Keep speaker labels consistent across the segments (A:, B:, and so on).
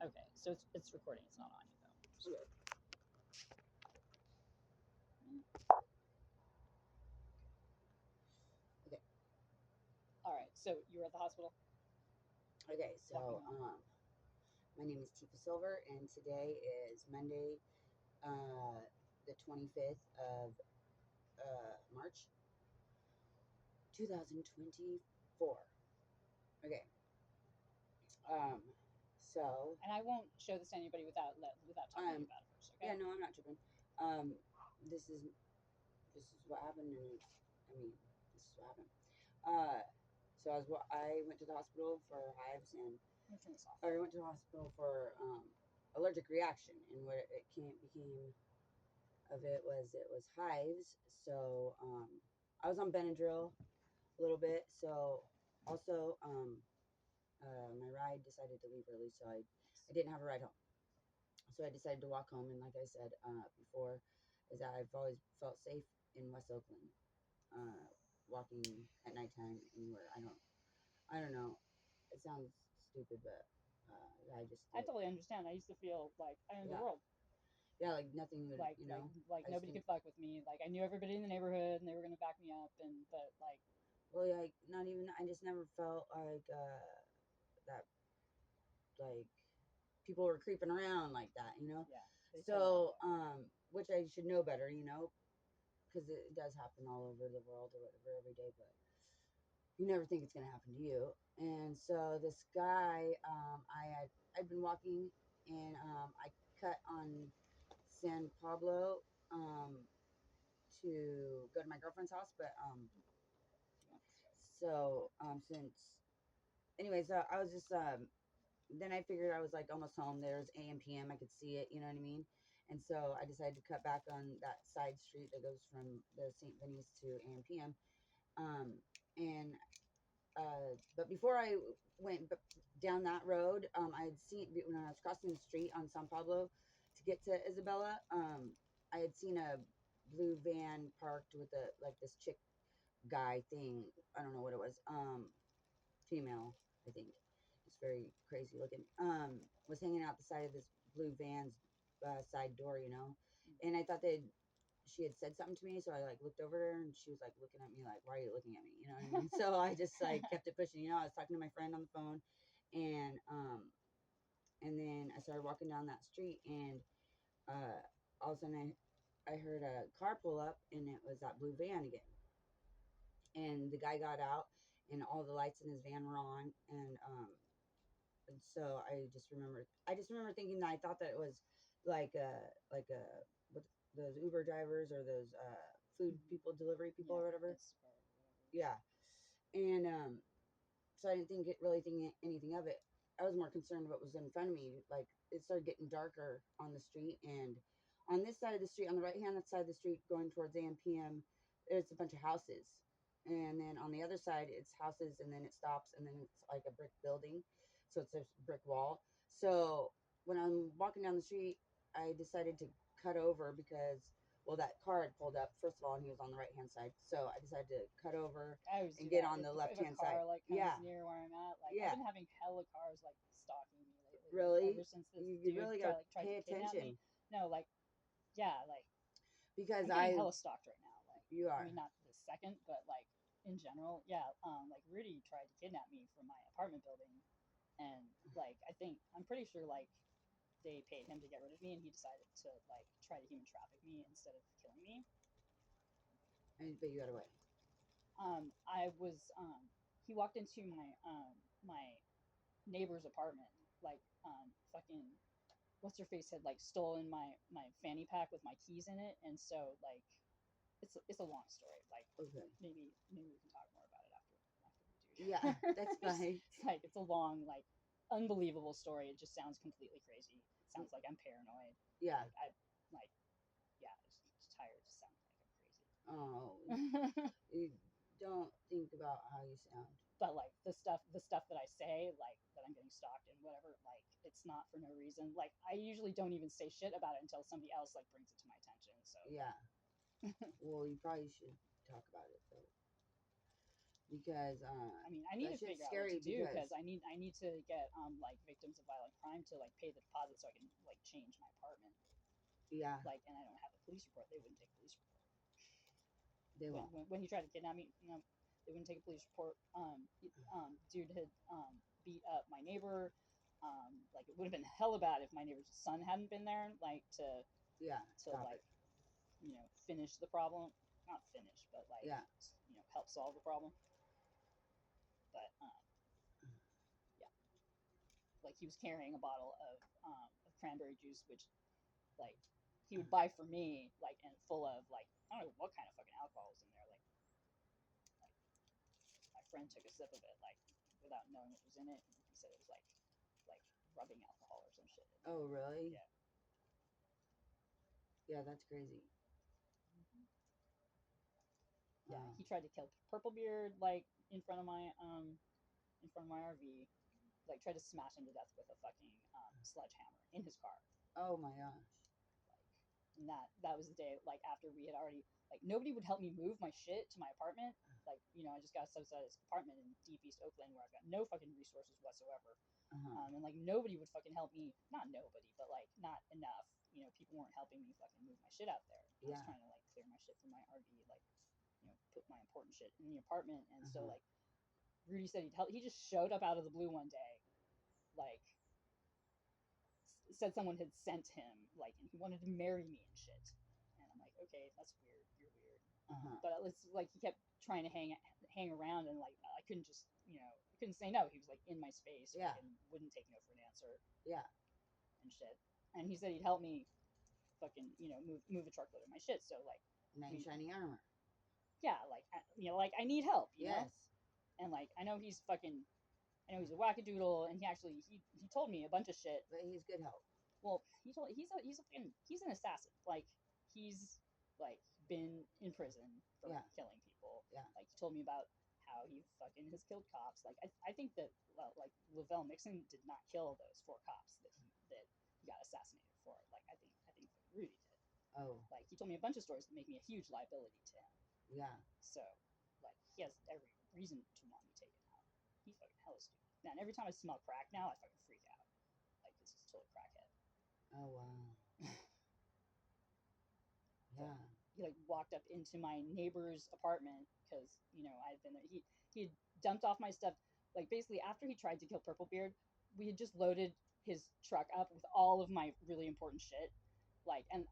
A: Okay, so it's recording. It's not on you though.
B: Okay. Okay.
A: All right. So you were at the hospital.
B: Okay. So
A: Walking
B: my name is Tifa Silver, and today is Monday, the 25th of March, 2024. Okay. So
A: And I won't show this to anybody without talking about it first. Okay.
B: yeah, no, I'm not tripping. This is what happened, and this is what happened. So I went to the hospital for hives, and I went to the hospital for allergic reaction, and what it became of it was hives. So I was on Benadryl a little bit. So also my ride decided to leave early, so I didn't have a ride home. So I decided to walk home, and like I said before, is that I've always felt safe in West Oakland, walking at nighttime anywhere. I don't know. It sounds stupid, but
A: I totally understand. I used to feel like I owned the world.
B: Yeah, like nothing would,
A: like nobody could fuck with me. Like I knew everybody in the neighborhood, and they were gonna back me up. But like,
B: well, like not even. I just never felt like that. Like people were creeping around like that, you know.
A: Yeah.
B: So which I should know better, you know, because it does happen all over the world or whatever every day, but you never think it's gonna happen to you. And so this guy, I'd been walking, and I cut on San Pablo to go to my girlfriend's house, but since anyways, I was just then I figured I was like almost home. There's AM PM, I could see it, you know what I mean. And so I decided to cut back on that side street that goes from the St. Vinny's to AM PM. And but before I went down that road, I had seen when I was crossing the street on San Pablo to get to Isabella. I had seen a blue van parked with a like this chick guy thing. I don't know what it was. Female, I think. It's very crazy looking. Was hanging out the side of this blue van's side door, you know. And I thought she had said something to me, so I like looked over at her, and she was like looking at me like, "Why are you looking at me?" You know what I mean? So I just like kept it pushing. You know, I was talking to my friend on the phone, and then I started walking down that street, and all of a sudden I heard a car pull up, and it was that blue van again. And the guy got out, and all the lights in his van were on, and so I just remember thinking that I thought that it was like what those Uber drivers or those food people, delivery people, or whatever. Yeah. And so I didn't really think anything of it. I was more concerned what was in front of me. Like it started getting darker on the street, and on this side of the street, on the right hand side of the street going towards AMPM, there's a bunch of houses. And then on the other side it's houses, and then it stops, and then it's like a brick building. So it's a brick wall. So when I'm walking down the street, I decided to cut over because, well, that car had pulled up first of all, and he was on the right hand side. So I decided to cut over and get on the left hand side.
A: Like comes near where I'm at. Like I've been having hella cars like stalking me lately.
B: Really?
A: Ever since this dude
B: really got to
A: tried
B: pay
A: to kidnap
B: attention.
A: me. No, like yeah, like
B: because
A: I'm getting hella stalked right now. Like
B: you are.
A: I mean, not this second, but like in general, yeah. Like Rudy tried to kidnap me from my apartment building, and like I'm pretty sure like they paid him to get rid of me, and he decided to like try to human traffic me instead of killing me.
B: But you got away.
A: I was he walked into my neighbor's apartment, like fucking what's her face had like stolen my fanny pack with my keys in it, and so like it's a long story. Like
B: okay,
A: maybe we can talk more about it after we do.
B: Yeah, that's fine.
A: It's like it's a long, like unbelievable story. It just sounds completely crazy. It sounds like I'm paranoid.
B: Yeah.
A: Like yeah, it's tired of sounding
B: like I'm crazy. Oh, you don't think about how you sound.
A: But like the stuff that I say, like that I'm getting stalked and whatever, like it's not for no reason. Like I usually don't even say shit about it until somebody else like brings it to my attention. So
B: yeah. Well, you probably should talk about it though, because
A: I mean I need to figure out what to do because I need to get like victims of violent crime time to like pay the deposit so I can like change my apartment.
B: Yeah.
A: Like, and I don't have a police report. They wouldn't take a police report.
B: They won't.
A: When he tried to kidnap me, they wouldn't take a police report. Dude had beat up my neighbor. Like it would have been hella bad if my neighbor's son hadn't been there, like to
B: Yeah.
A: like finish the problem. Not finish, but like
B: Yeah.
A: help solve the problem. But yeah, like he was carrying a bottle of cranberry juice, which like he would buy for me, like and full of like I don't know what kind of fucking alcohol was in there. Like my friend took a sip of it, like without knowing what was in it, and he said it was like rubbing alcohol or some shit.
B: Oh, really?
A: Yeah.
B: Yeah, that's crazy.
A: Mm-hmm. Yeah, he tried to kill Purplebeard like in front of my RV. Like tried to smash him to death with a fucking sledgehammer in his car.
B: Oh my gosh.
A: And that was the day like after we had already like nobody would help me move my shit to my apartment. Like I just got a subsidized apartment in deep East Oakland where I've got no fucking resources whatsoever. And like nobody would fucking help me. Not nobody, but like not enough. People weren't helping me fucking move my shit out there. I was trying to like clear my shit from my RV, like put my important shit in the apartment. And so like Rudy said he'd help. He just showed up out of the blue one day, like said someone had sent him, like, and he wanted to marry me and shit. And I'm like, okay, that's weird. You're weird. But it's like he kept trying to hang around, and like I couldn't just, I couldn't say no. He was like in my space, and wouldn't take no for an answer.
B: Yeah.
A: And shit. And he said he'd help me, fucking, move a truckload of my shit. So like,
B: knight in shining armor.
A: Yeah, like like I need help. You know?
B: Yes.
A: And like I know he's fucking. I know he's a wackadoodle, and he told me a bunch of shit.
B: But he's good help.
A: Well, he's an assassin. Like he's like been in prison for killing people.
B: Yeah.
A: Like he told me about how he fucking has killed cops. Like I think that like Lavelle Mixon did not kill those 4 cops that he got assassinated for. Like I think Rudy did.
B: Oh.
A: Like he told me a bunch of stories that make me a huge liability to him.
B: Yeah.
A: So like he has every reason to want me taken out. He's fucking hella stupid. Man, every time I smell crack now, I fucking freak out. Like, it's a total crackhead.
B: Oh, wow. Yeah.
A: He, like, walked up into my neighbor's apartment because, I had been there. He had dumped off my stuff. Like, basically, after he tried to kill Purplebeard, we had just loaded his truck up with all of my really important shit. Like, and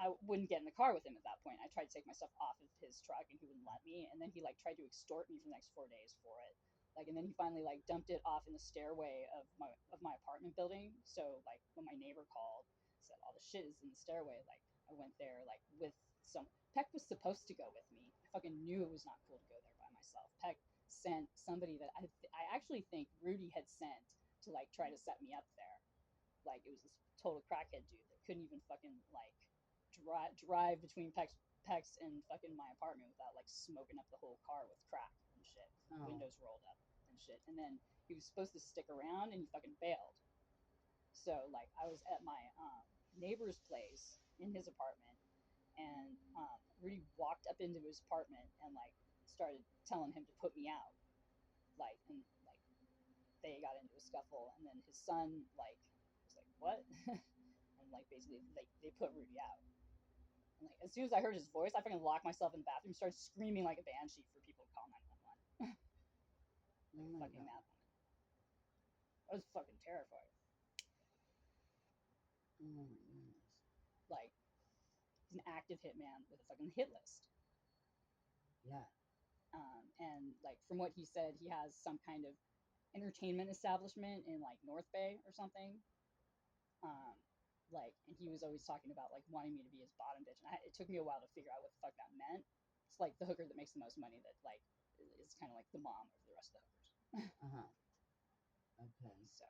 A: I wouldn't get in the car with him at that point. I tried to take my stuff off of his truck, and he wouldn't let me. And then he, like, tried to extort me for the next 4 days for it. Like, and then he finally like dumped it off in the stairway of my apartment building. So like when my neighbor called, said all the shit is in the stairway. Like I went there like with some. Peck was supposed to go with me. I fucking knew it was not cool to go there by myself. Peck sent somebody that I actually think Rudy had sent to like try to set me up there. Like it was this total crackhead dude that couldn't even fucking like drive between Peck's and fucking my apartment without like smoking up the whole car with crack and shit. Windows rolled up and shit. And then he was supposed to stick around and he fucking bailed. So like I was at my neighbor's place in his apartment, and Rudy walked up into his apartment and like started telling him to put me out. Like and like they got into a scuffle, and then his son like was like what, and like basically they put Rudy out. And like as soon as I heard his voice, I fucking locked myself in the bathroom, started screaming like a banshee for people to call 911. Like a fucking mad woman. I was fucking terrified.
B: Oh my goodness.
A: Like, he's an active hitman with a fucking hit list.
B: Yeah.
A: And like from what he said, he has some kind of entertainment establishment in like North Bay or something. Like, and he was always talking about like wanting me to be his bottom bitch, and it took me a while to figure out what the fuck that meant. It's like the hooker that makes the most money that like is kind of like the mom of the rest of the hookers.
B: Okay.
A: So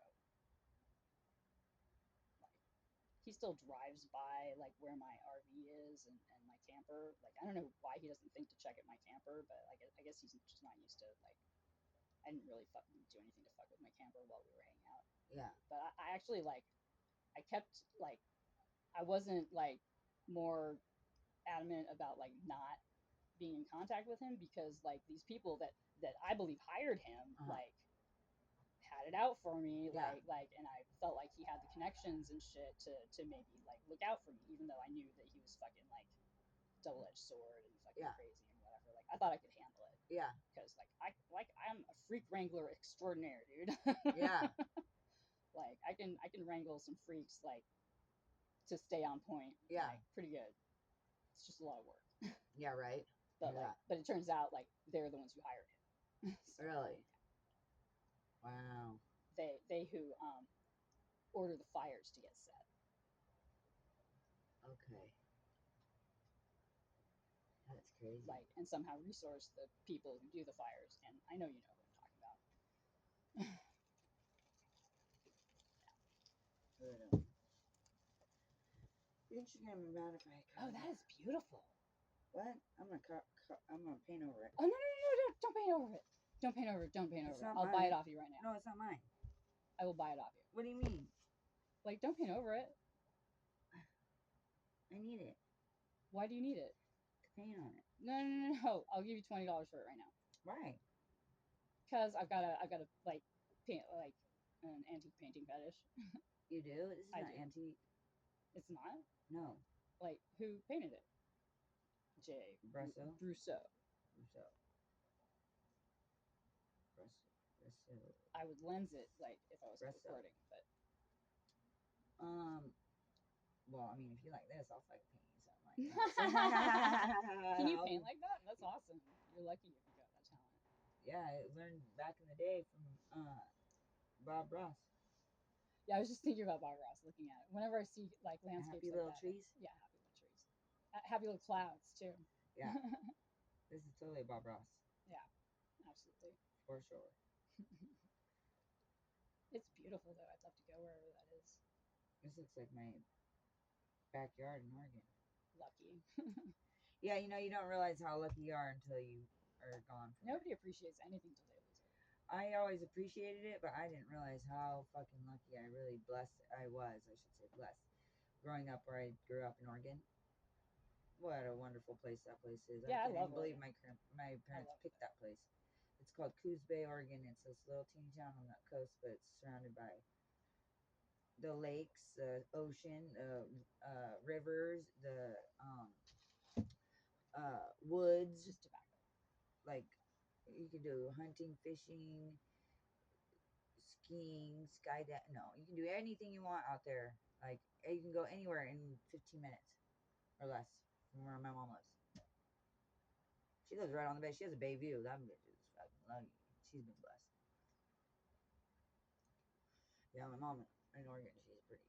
A: he still drives by like where my RV is and my camper. Like I don't know why he doesn't think to check at my camper, but I guess he's just not used to like. I didn't really fucking do anything to fuck with my camper while we were hanging out.
B: Yeah.
A: But I actually like I kept like I wasn't like more adamant about like not being in contact with him because like these people that I believe hired him like had it out for me, like and I felt like he had the connections and shit to maybe like look out for me, even though I knew that he was fucking like double-edged sword and fucking
B: Yeah.
A: crazy and whatever. Like I thought I could handle it
B: Yeah.
A: because I'm a freak wrangler extraordinaire, dude.
B: Yeah.
A: Like I can wrangle some freaks like to stay on point.
B: Yeah.
A: Like, pretty good. It's just a lot of work.
B: Yeah, right.
A: But
B: Yeah.
A: like, but it turns out like they're the ones who hired him. So,
B: Really? Wow.
A: they who order the fires to get set.
B: Okay. That's crazy.
A: Like, and somehow resource the people who do the fires. And I know you know what I'm talking about.
B: But, you should get me mad if I.
A: Oh, that is beautiful.
B: What? I'm gonna paint over it.
A: Oh no! Don't paint over it. Don't paint over it. Don't paint
B: It's
A: over it.
B: not
A: I'll buy
B: mine.
A: it off you right now.
B: No, it's not mine.
A: I will buy it off you.
B: What do you mean?
A: Like, don't paint over it.
B: I need it
A: Why do you need it?
B: to paint on it.
A: No. I'll give you $20 for it right now.
B: Why?
A: Because I've got a like paint like an antique painting fetish.
B: You do? This is
A: I
B: not
A: do.
B: antique.
A: It's not.
B: No.
A: Like, who painted it? Jay
B: Brusso.
A: Brousseau. I would lens it like if I was
B: Brusso.
A: recording, but
B: Well, I mean, if you like this, I'll fucking paint you something like that.
A: can you paint like that? That's awesome. You're lucky if you got that talent.
B: Yeah, I learned back in the day from Bob Ross.
A: Yeah, I was just thinking about Bob Ross looking at it. Whenever I see like landscapes
B: Happy
A: like
B: little
A: that,
B: trees.
A: Yeah, happy little trees. Happy little clouds too.
B: Yeah. This is totally Bob Ross.
A: Yeah, absolutely.
B: For sure.
A: It's beautiful though. I'd love to go wherever that is.
B: This looks like my backyard in Oregon.
A: Lucky.
B: Yeah, you know, you don't realize how lucky you are until you are gone from
A: Nobody appreciates anything till they lose it.
B: I always appreciated it, but I didn't realize how fucking lucky I really I should say blessed. Growing up where I grew up in Oregon. What a wonderful place that place is.
A: Yeah, I
B: can't
A: love
B: even believe
A: Oregon.
B: my parents
A: love
B: picked
A: it.
B: that place. It's called Coos Bay, Oregon. It's this little teeny town on the coast, but it's surrounded by the lakes, the ocean, rivers, the woods.
A: Just tobacco.
B: Like you can do hunting, fishing, skiing, skydiving. No, you can do anything you want out there. Like you can go anywhere in 15 minutes or less from where my mom lives. She lives right on the bay. She has a bay view. That bitch is fucking lucky. She's been blessed. Yeah, my mom in Oregon, she's pretty.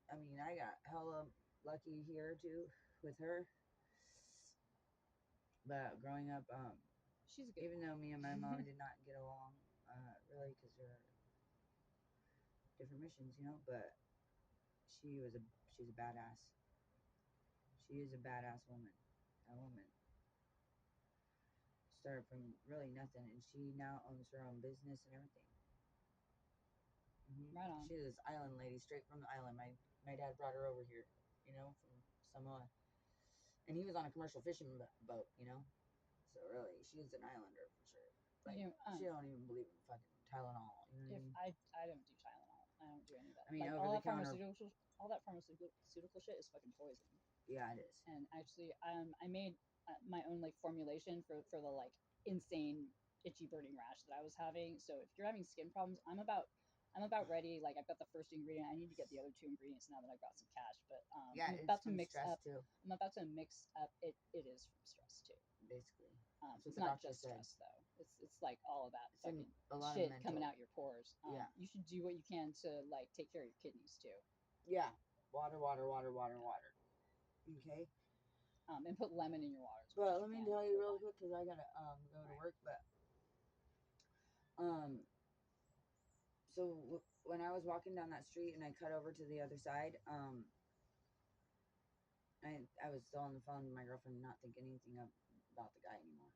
B: I mean, I got hella lucky here too with her. But growing up,
A: She's a good
B: even
A: mom.
B: though me and my mom did not get along, really, because we're different missions, you know. But she's a badass. She is a badass woman. That woman started from really nothing, and she now owns her own business and everything.
A: Right on.
B: She's this island lady, straight from the island. My dad brought her over here, you know, from Samoa, and he was on a commercial fishing boat, you know. So really, she's an islander for sure. Like she don't even believe in fucking Tylenol. You know what I mean?
A: I don't do Tylenol. I don't do any of that.
B: I mean,
A: like
B: over
A: all
B: the
A: that
B: counter.
A: all that pharmaceutical shit is fucking poison.
B: Yeah, it is.
A: And actually, I made my own like formulation for the like insane itchy burning rash that I was having. So if you're having skin problems, I'm about ready. Like I've got the first ingredient. I need to get the other two ingredients now that I've got some cash. But
B: yeah,
A: I'm about to mix
B: stress
A: up.
B: Too.
A: I'm about to mix up. It is from stress too.
B: Basically,
A: it's not just stress though. It's like all about fucking shit coming out your pores.
B: Yeah.
A: You should do what you can to like take care of your kidneys too.
B: Yeah, water. Okay.
A: And put lemon in your water.
B: But let me tell you real quick because I gotta go to work. But so when I was walking down that street and I cut over to the other side, I was still on the phone with my girlfriend, not thinking anything about the guy anymore.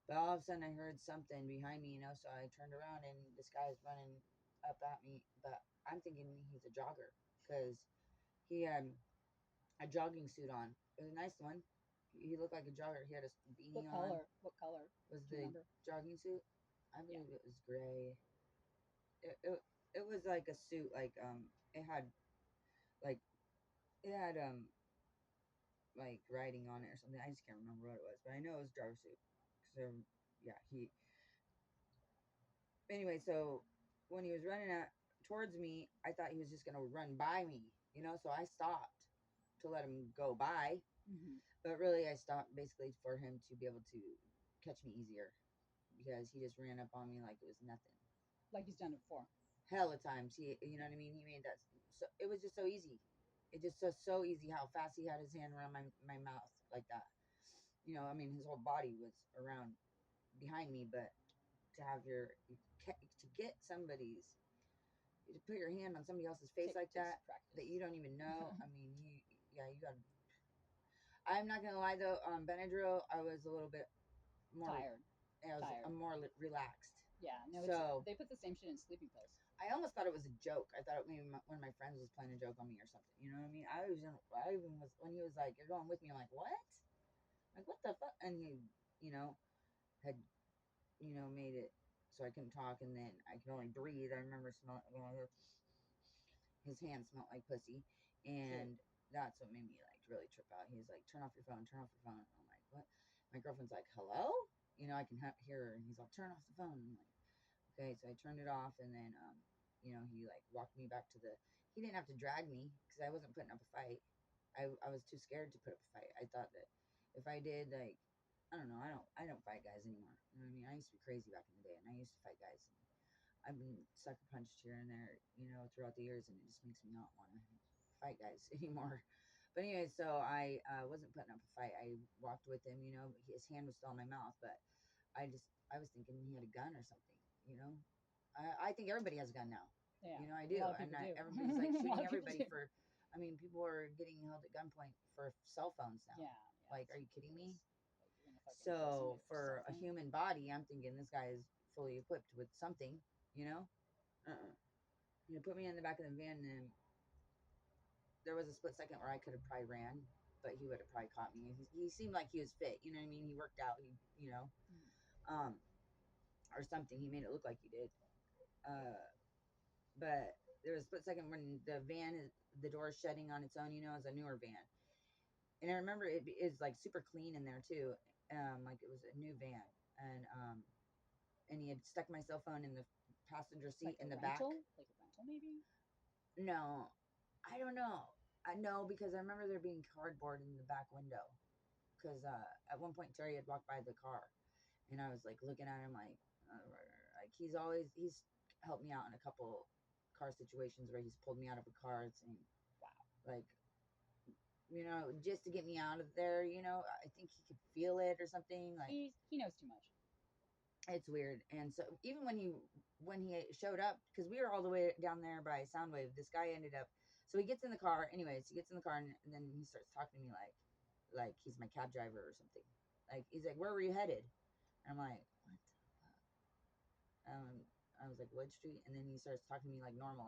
B: But all of a sudden, I heard something behind me, you know. So I turned around and this guy's running up at me. But I'm thinking he's a jogger because he had a jogging suit on. It was a nice one. He looked like a jogger. He had a beanie on.
A: What color
B: was the jogging suit? I believe it was gray. It was like a suit, like it had like it had like writing on it or something. I just can't remember what it was, but I know it was driver's seat. So yeah, he anyway. So when he was running towards me, I thought he was just gonna run by me, you know. So I stopped to let him go by,
A: Mm-hmm.
B: but really I stopped basically for him to be able to catch me easier because he just ran up on me like it was nothing.
A: Like he's done it before.
B: Hell of times you know what I mean. He made that so it was just so easy. It just so easy how fast he had his hand around my mouth like that. You know, I mean, his whole body was around behind me, but to have to get somebody's to put your hand on somebody else's face like that that you don't even know. I mean, you got. I'm not gonna lie though, on Benadryl, I was a little bit more
A: Tired.
B: I'm more relaxed.
A: Yeah, no,
B: So
A: they put the same shit in sleeping pills.
B: I almost thought it was a joke. I thought maybe one of my friends was playing a joke on me or something. You know what I mean? I even was when he was like, "You're going with me." I'm like, "What? Like what the fuck?" And he, you know, had made it so I couldn't talk, and then I could only breathe. I remember smelling his hand smelled like pussy, and that's what made me like really trip out. He was like, "Turn off your phone, turn off your phone." I'm like, "What?" My girlfriend's like, "Hello?" You know, I can hear her, and he's like, "Turn off the phone." I'm like, "Okay," so I turned it off, and then he like walked me back to the. He didn't have to drag me because I wasn't putting up a fight. I was too scared to put up a fight. I thought that if I did, like, I don't know, I don't fight guys anymore. You know what I mean? I used to be crazy back in the day, and I used to fight guys. And I've been sucker punched here and there, throughout the years, and it just makes me not want to fight guys anymore. But anyway, so I wasn't putting up a fight. I walked with him, his hand was still in my mouth, but I was thinking he had a gun or something, I think everybody has a gun now.
A: Yeah,
B: I do.
A: A lot of people do.
B: Everybody's like
A: A lot
B: shooting
A: of people
B: everybody
A: do.
B: for. I mean, people are getting held at gunpoint for cell phones now.
A: Yeah,
B: Like,
A: it's
B: are you kidding me?
A: ridiculous. Like, you're gonna fucking kill
B: So
A: somebody for
B: for a
A: something.
B: human body, I'm thinking this guy is fully equipped with something. You know, put me in the back of the van, and there was a split second where I could have probably ran, but he would have probably caught me. He seemed like he was fit. You know what I mean? He worked out. Um, or something. He made it look like he did. But there was a split second when the door is shutting on its own. It's a newer van, and I remember it is like super clean in there too. Like it was a new van, and he had stuck my cell phone in the passenger seat
A: like
B: in the
A: rental?
B: back.
A: Like a rental, maybe?
B: No, I don't know. I know because I remember there being cardboard in the back window. Because at one point Terry had walked by the car, and I was like looking at him like he's helped me out in a couple car situations where he's pulled me out of a car saying,
A: Wow.
B: like, just to get me out of there. I think he could feel it or something. Like,
A: He knows too much.
B: it's weird. And so even when he showed up, because we were all the way down there by Soundwave, this guy ended up. So he gets in the car. Anyways, he gets in the car, and then he starts talking to me like he's my cab driver or something. Like, he's like, "Where were you headed?" And I'm like, "What the fuck?" I was like, "Wood Street," and then he starts talking to me like normal,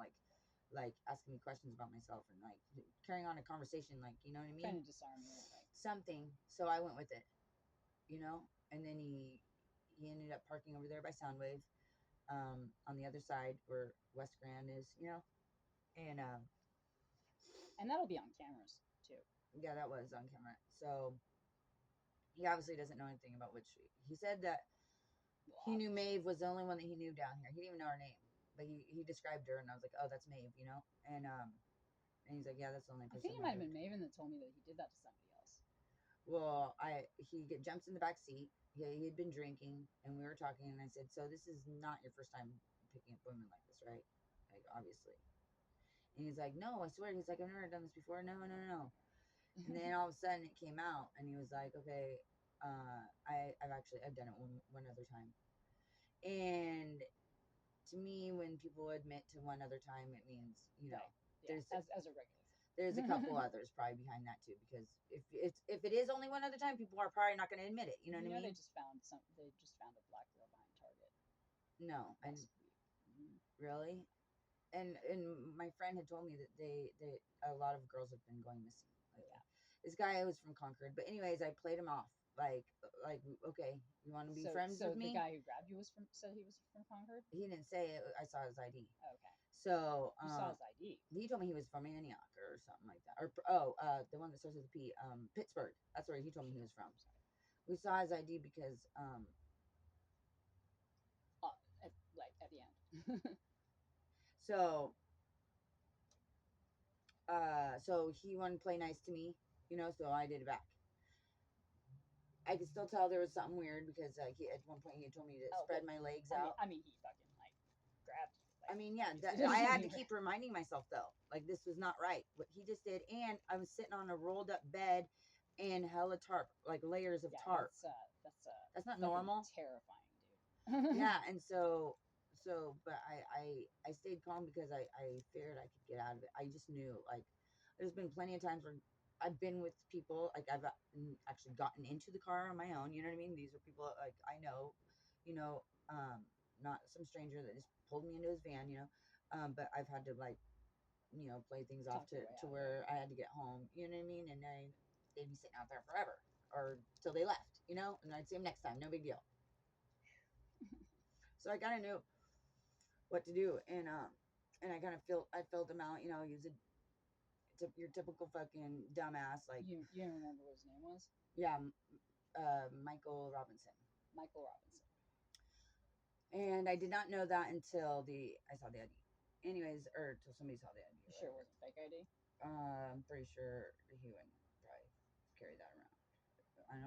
B: like asking me questions about myself and like carrying on a conversation, like, you know what I mean?
A: Trying to disarm you. Like,
B: Something. So I went with it, and then he ended up parking over there by Soundwave, on the other side where West Grand is, and
A: and that'll be on cameras too.
B: yeah, that was on camera. So he obviously doesn't know anything about Wood Street. He said that he knew Maeve was the only one that he knew down here. He didn't even know her name, but he described her, and I was like, "Oh, that's Maeve," and he's like, "Yeah, that's the only
A: I
B: person."
A: think it might have been Maven that told me that he did that to somebody else.
B: Well, he jumps in the back seat. He had been drinking, and we were talking, and I said, "So this is not your first time picking up women like this, right?" Like, obviously. And he's like, "No, I swear." He's like, "I've never done this before." No, no, no, no. And then all of a sudden it came out, and he was like, "Okay, I've done it one other time." And to me, when people admit to one other time, it means,
A: Right. Yeah,
B: there's
A: as a regular thing.
B: there's a couple others probably behind that too, because if it is only one other time, people are probably not going to admit it. You know what I mean?
A: They just found a black girl behind Target.
B: No, and really, and my friend had told me that they a lot of girls have been going missing lately.
A: Yeah.
B: This guy was from Concord, but anyways, I played him off like okay, you want to be friends with me?
A: So the guy who grabbed you said he was from Concord.
B: He didn't say it. I saw his ID.
A: Okay.
B: So
A: You saw his ID.
B: he told me he was from Antioch or something like that. Or the one that starts with a P, Pittsburgh. That's where he told me he was from. We saw his ID because
A: at the end.
B: so he wanted to play nice to me, so I did it back. I could still tell there was something weird because at one point he told me to spread my legs out.
A: I mean, he fucking grabbed you.
B: I had to keep reminding myself though, like this was not right what he just did, and I was sitting on a rolled up bed and hella tarp, like layers of tarp. That's not normal.
A: Terrifying, dude.
B: Yeah, and but I stayed calm because I figured I could get out of it. I just knew, like, there's been plenty of times where I've been with people, like I've actually gotten into the car on my own, you know what I mean? These are people like I know, not some stranger that just pulled me into his van, but I've had to, like, play things off to where I had to get home, you know what I mean? And they'd be sitting out there forever or till they left, and I'd see them next time, no big deal. So I kind of knew what to do, and I kind of filled him out, he was your typical fucking dumbass, like.
A: You don't remember what his name was?
B: Yeah, Michael Robinson.
A: Michael Robinson.
B: And I did not know that until I saw the ID. Anyways, or until somebody saw the ID.
A: You sure it wasn't fake ID?
B: I'm pretty sure he wouldn't probably carry that around.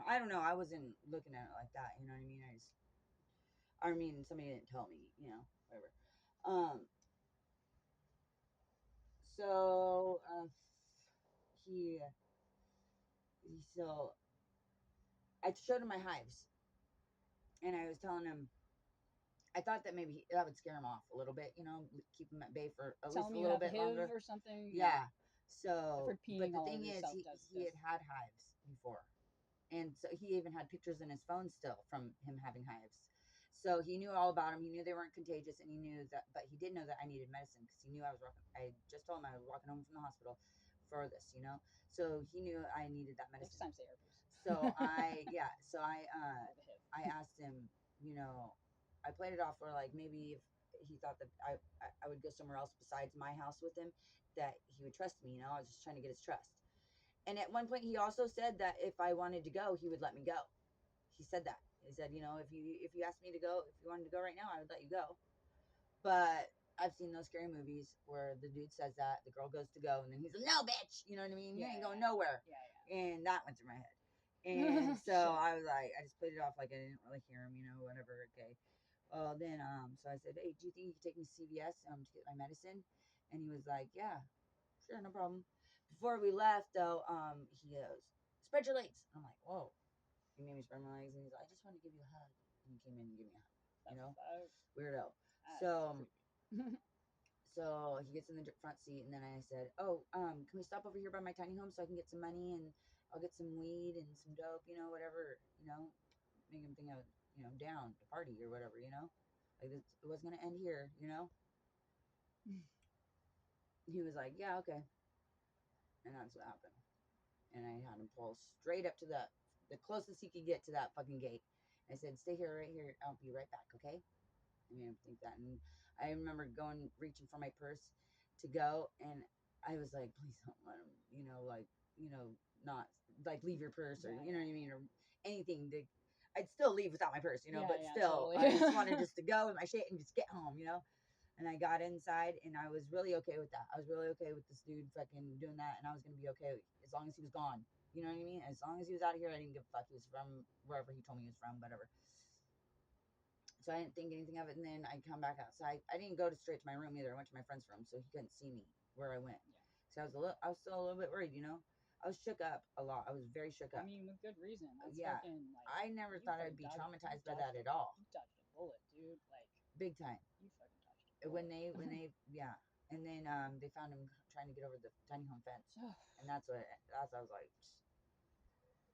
B: I don't know. I wasn't looking at it like that. You know what I mean? Somebody didn't tell me. Whatever. So I showed him my hives, and I was telling him. I thought that maybe that would scare him off a little bit, keep him at bay for at least a little bit longer
A: or something.
B: Yeah. So, but the thing is, he had hives before, and so he even had pictures in his phone still from him having hives. So he knew all about them. He knew they weren't contagious, and he knew that. But he did know that I needed medicine because he knew I was walking. I just told him I was walking home from the hospital for this, So he knew I needed that medicine.
A: Next time, say herpes.
B: So I asked him, I played it off for, like, maybe if he thought that I would go somewhere else besides my house with him, that he would trust me. I was just trying to get his trust. And at one point, he also said that if I wanted to go, he would let me go. He said that. He said, if you asked me to go, if you wanted to go right now, I would let you go. But I've seen those scary movies where the dude says that, the girl goes to go, and then he's like, no, bitch! You know what I mean? You ain't going nowhere.
A: Yeah.
B: And that went through my head. And so I was like, I just played it off like I didn't really hear him, whatever, okay. Well, then, so I said, hey, do you think you could take me to CVS to get my medicine? And he was like, yeah, sure, no problem. Before we left, though, he goes, spread your legs. I'm like, whoa. He made me spread my legs, and he's like, I just want to give you a hug. And he came in and gave me a hug, weirdo. So he gets in the front seat, and then I said, oh, can we stop over here by my tiny home so I can get some money, and I'll get some weed and some dope, whatever, make him think I was, down to party or whatever, like it wasn't going to end here, He was like, yeah, okay. And that's what happened. And I had him pull straight up to the closest he could get to that fucking gate. I said, stay here, right here. I'll be right back, okay? I mean, I think that. And I remember reaching for my purse to go, and I was like, please don't let him, not, like, leave your purse or, you know what I mean, or anything. I'd still leave without my purse, but still, totally. I just wanted just to go with my shit and just get home, And I got inside, and I was really okay with that. I was really okay with this dude fucking doing that, and I was going to be okay as long as he was gone. You know what I mean? As long as he was out of here, I didn't give a fuck. He was from wherever he told me he was from, whatever. So I didn't think anything of it, and then I come back outside. I didn't go straight to my room either. I went to my friend's room, so he couldn't see me where I went. Yeah. So I was still a little bit worried, I was shook up a lot. I was very shook up.
A: I mean, with good reason. That's
B: fucking, I never thought I'd be traumatized by that at all.
A: You dodged a bullet, dude. Like,
B: big time.
A: You fucking dodged a bullet.
B: When they, yeah. And then they found him trying to get over the tiny home fence, and that's I was like,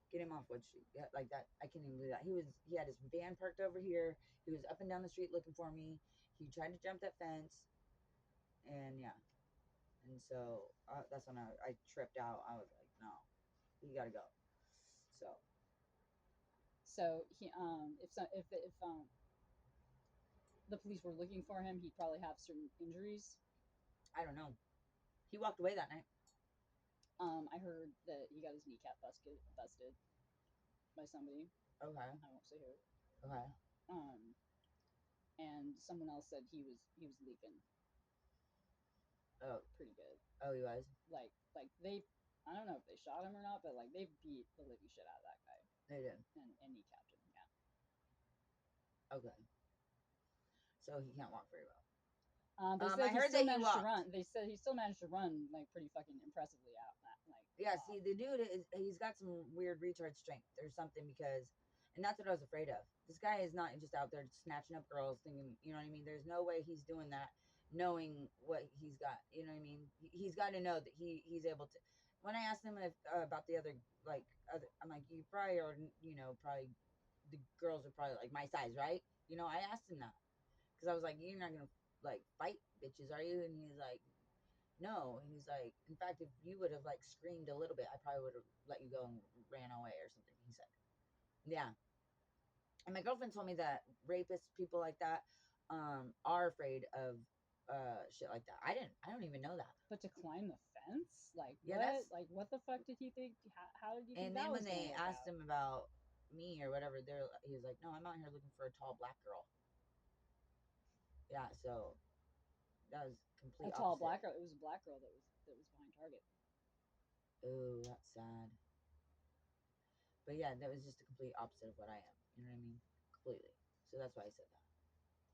B: get him off Wood Street, like that. I can't even believe that. He had his van parked over here. He was up and down the street looking for me. He tried to jump that fence, and yeah. And so that's when I tripped out. I was like, no, you gotta go.
A: So he if the police were looking for him, he'd probably have certain injuries.
B: I don't know. He walked away that night.
A: I heard that he got his kneecap busted by somebody.
B: Okay.
A: I won't say who.
B: Okay.
A: Um, and someone else said he was leaking
B: Oh.
A: pretty good.
B: Oh, he was.
A: Like they, I don't know if they shot him or not, but like they beat the living shit out of that guy
B: They did.
A: and kneecapped him. Yeah.
B: Okay. So he can't walk very well.
A: They said
B: I
A: he
B: heard
A: still
B: that he
A: managed to
B: walked.
A: run. They said he still managed to run like pretty fucking impressively out. Like
B: Yeah, see, the dude he's got some weird retard strength or something because, and that's what I was afraid of. This guy is not just out there snatching up girls thinking, you know what I mean? There's no way he's doing that knowing what he's got, you know what I mean? He's got to know that he's able to. When I asked him if, about the other, like, I'm like, you probably are, you know, probably the girls are probably like my size, right? You know, I asked him that because I was like, you're not going to like fight bitches, are you? And he's like, no. And he's like, in fact, if you would have like screamed a little bit, I probably would have let you go and ran away or something. He said, yeah. And my girlfriend told me that rapists, people like that, are afraid of shit like that. I don't even know that.
A: But to climb the fence, like
B: Yeah,
A: what?
B: that's.
A: Like what the fuck did he think? How did you think
B: And
A: that
B: then when
A: was gonna
B: they
A: work
B: asked
A: out?
B: him about me or whatever, he was like, no, I'm out here looking for a tall black girl. Yeah, so that was
A: A
B: complete
A: tall
B: opposite.
A: black girl. It was a black girl that was behind target.
B: Oh, that's sad. But yeah, that was just the complete opposite of what I am. You know what I mean? Completely. So that's why I said that.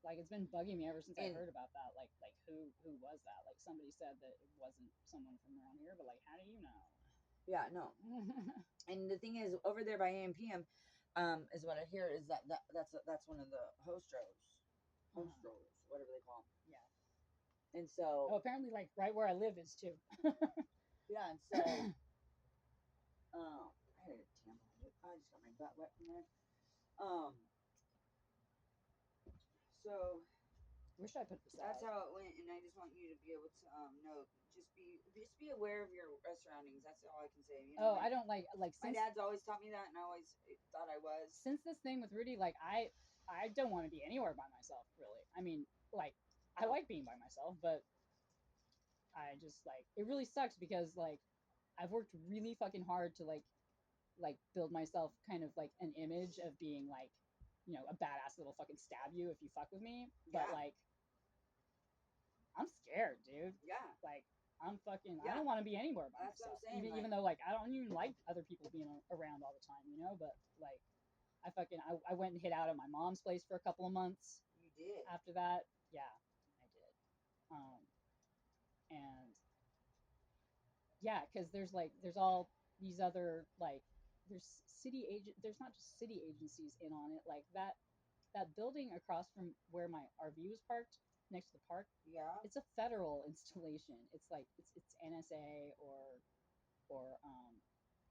A: Like it's been bugging me ever since I
B: And
A: heard about that. Like who was that? Like somebody said that it wasn't someone from around here, but like how do you know?
B: yeah, no. And the thing is, over there by AMPM, is what I hear is that's one of the hostros, whatever they call them.
A: Yeah.
B: And so,
A: Oh, apparently, like right where I live is too.
B: yeah, and so, I had a tampon. I just got my butt wet from there. So
A: Where should I put this
B: that's
A: out?
B: how it went, and I just want you to be able to know, just be aware of your surroundings. That's all I can say. You know,
A: Oh, I don't like
B: my
A: since
B: dad's always taught me that, and I always thought I was.
A: since this thing with Rudy, like I don't want to be anywhere by myself. Really, I mean, like I like being by myself, but I just like it really sucks because like I've worked really fucking hard to like build myself kind of like an image of being like, you know, a badass that'll fucking stab you if you fuck with me. But
B: Yeah.
A: like I'm scared, dude.
B: Yeah.
A: Like I'm fucking I
B: Yeah.
A: don't want to be anywhere by
B: That's what I'm
A: myself.
B: saying, like-
A: Even though like I don't even like other people being around all the time, you know, but like I went and hid out at my mom's place for a couple of months
B: You did.
A: after that. Yeah, I did. And yeah, because there's all these other like there's not just city agencies in on it. Like that building across from where my RV was parked next to the park,
B: Yeah.
A: it's a federal installation. It's like it's NSA or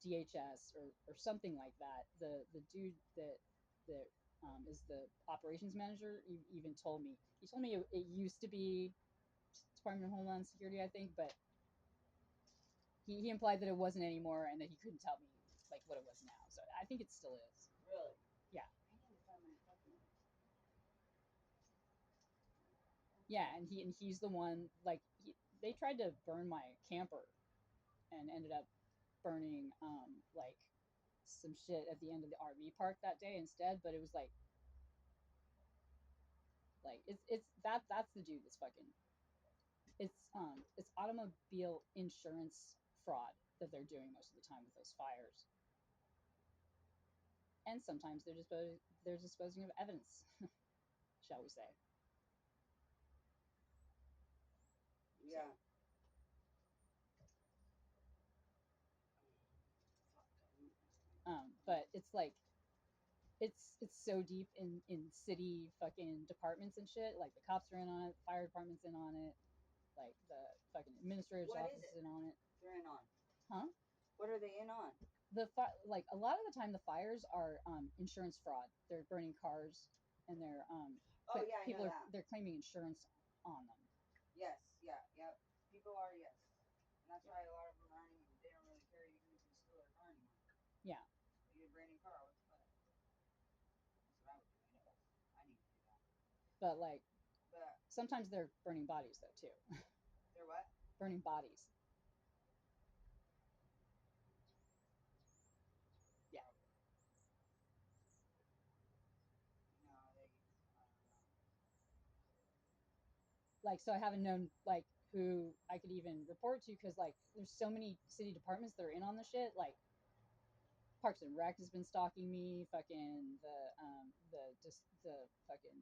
A: DHS or something like that. The dude that is the operations manager even told me. He told me it used to be Department of Homeland Security, I think, but he implied that it wasn't anymore and that he couldn't tell me like what it was now. So I think it still is.
B: Really?
A: Yeah.
B: I need to find my fucking.
A: Yeah, and he's the one like they tried to burn my camper and ended up burning like some shit at the end of the RV park that day instead, but it was like it's that's the dude that's fucking it's automobile insurance fraud that they're doing most of the time with those fires. And sometimes they're disposing of evidence, shall we say.
B: Yeah.
A: But it's like it's so deep in city fucking departments and shit. Like the cops are in on it, the fire department's in on it, like the fucking administrator's
B: What
A: office
B: is
A: is
B: it?
A: in on it.
B: They're in on.
A: Huh?
B: What are they in on?
A: Like a lot of the time the fires are insurance fraud. They're burning cars and they're
B: Oh yeah, I
A: people
B: know
A: are
B: that.
A: they're claiming insurance on them.
B: Yes. Yeah. Yep. People are, yes. And that's why a lot of them aren't even. They don't really care even if you steal their car anymore.
A: Yeah.
B: You get a brand new car. What's the fuck? That's what I would do anyways. I need to do that.
A: But like
B: But
A: sometimes they're burning bodies though too.
B: they're what?
A: Burning bodies. like, so I haven't known like who I could even report to because like there's so many city departments that are in on the shit. Like Parks and Rec has been stalking me. Fucking the just the fucking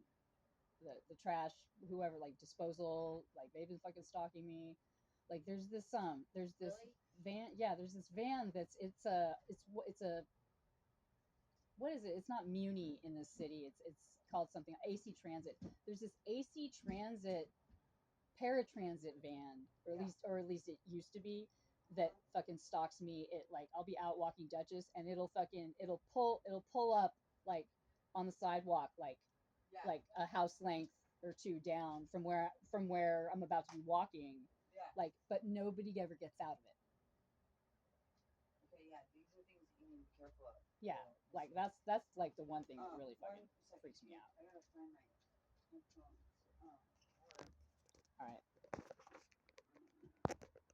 A: the trash whoever like disposal like they've been fucking stalking me. Like there's this
B: Really?
A: van, yeah, there's this van that's it's a what is it? It's not Muni in this city. It's called something AC Transit. There's this AC Transit paratransit van, or at least it used to be, that fucking stalks me. It like I'll be out walking Dutchess and it'll pull up like on the sidewalk like a house length or two down from where I'm about to be walking.
B: Yeah.
A: Like, but nobody ever gets out of it.
B: Okay, yeah, these are things that you need to be careful of.
A: Yeah, like that's like the one thing that really fucking freaks me out.
B: I gotta find my phone.